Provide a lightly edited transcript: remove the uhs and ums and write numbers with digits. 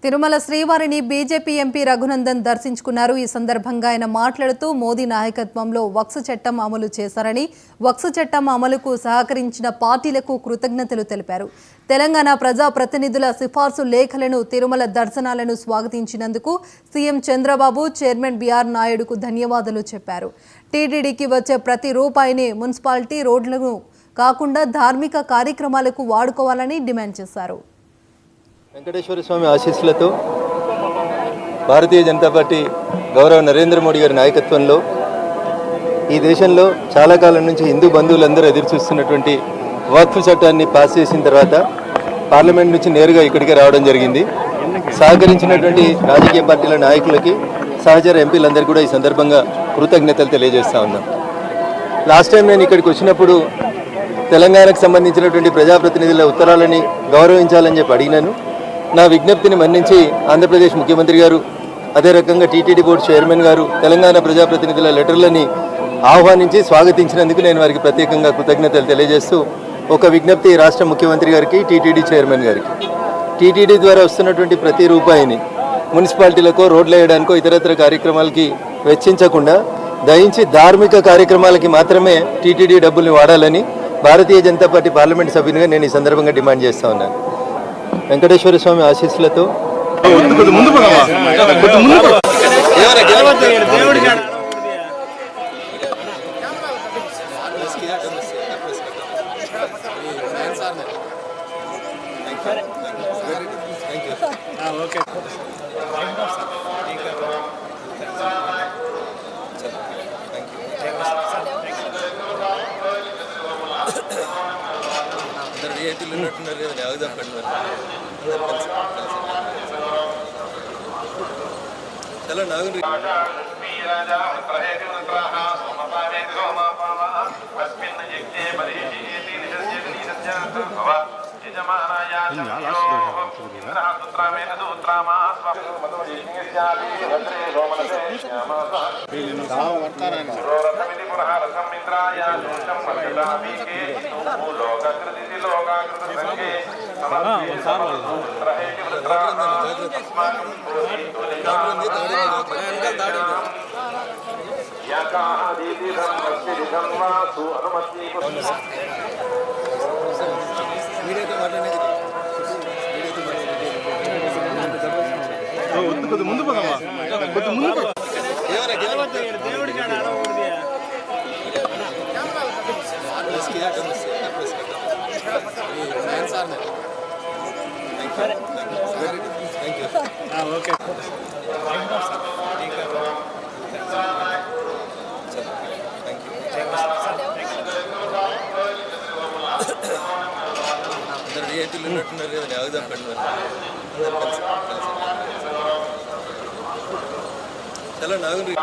తిరుమల శ్రీవారిని BJP MP Raghunandan దర్శించుకున్నారు. ఈ సందర్భంగా ఆయన మాట్లాడుతూ మోదీ నాయకత్వంలో వక్ఫ్ చట్టం అమలు చేశారని, వక్ఫ్ చట్టం అమలుకు సహకరించిన పార్టీలకు కృతజ్ఞతలు తెలిపారు. తెలంగాణ ప్రజా ప్రతినిధుల సిఫార్సు లేఖలను తిరుమల దర్శనాలను స్వాగతించినందుకు సీఎం చంద్రబాబు, చైర్మన్ బీఆర్ నాయుడుకు ధన్యవాదాలు చెప్పారు. టీటీడీకి వచ్చే ప్రతి రూపాయిని మున్సిపాలిటీ రోడ్లను కాకుండా ధార్మిక కార్యక్రమాలకు వాడుకోవాలని డిమాండ్ చేశారు. వెంకటేశ్వర స్వామి ఆశీస్సులతో భారతీయ జనతా పార్టీ గౌరవ నరేంద్ర మోడీ గారి నాయకత్వంలో ఈ దేశంలో చాలా కాలం నుంచి హిందూ బంధువులందరూ ఎదురు చూస్తున్నటువంటి వక్ఫ్ చట్టాన్ని పాస్ చేసిన తర్వాత పార్లమెంట్ నుంచి నేరుగా ఇక్కడికి రావడం జరిగింది. సహకరించినటువంటి రాజకీయ పార్టీల నాయకులకి, సహచర ఎంపీలందరికీ కూడా ఈ సందర్భంగా కృతజ్ఞతలు తెలియజేస్తా ఉన్నాం. లాస్ట్ టైం నేను ఇక్కడికి వచ్చినప్పుడు తెలంగాణకు సంబంధించినటువంటి ప్రజాప్రతినిధుల ఉత్తరాలని గౌరవించాలని చెప్పి అడిగినాను. నా విజ్ఞప్తిని మన్నించి ఆంధ్రప్రదేశ్ ముఖ్యమంత్రి గారు, అదే రకంగా టీటీడీ బోర్డు చైర్మన్ గారు తెలంగాణ ప్రజాప్రతినిధుల లెటర్లని ఆహ్వానించి స్వాగతించినందుకు నేను వారికి ప్రత్యేకంగా కృతజ్ఞతలు తెలియజేస్తూ ఒక విజ్ఞప్తి రాష్ట్ర ముఖ్యమంత్రి గారికి, టీటీడీ చైర్మన్ గారికి, టీటీడీ ద్వారా వస్తున్నటువంటి ప్రతి రూపాయిని మున్సిపాలిటీలకో, రోడ్లు వేయడానికో, ఇతరత్ర కార్యక్రమాలకి వెచ్చించకుండా దయించి ధార్మిక కార్యక్రమాలకి మాత్రమే టీటీడీ డబ్బుల్ని వాడాలని భారతీయ జనతా పార్టీ పార్లమెంట్ సభ్యునిగా నేను ఈ సందర్భంగా డిమాండ్ చేస్తా ఉన్నాను. వెంకటేశ్వర స్వామి ఆశీస్సులతో చలో నాగుండ్రి ముందు పోదామా? చలో నాగుండ్రి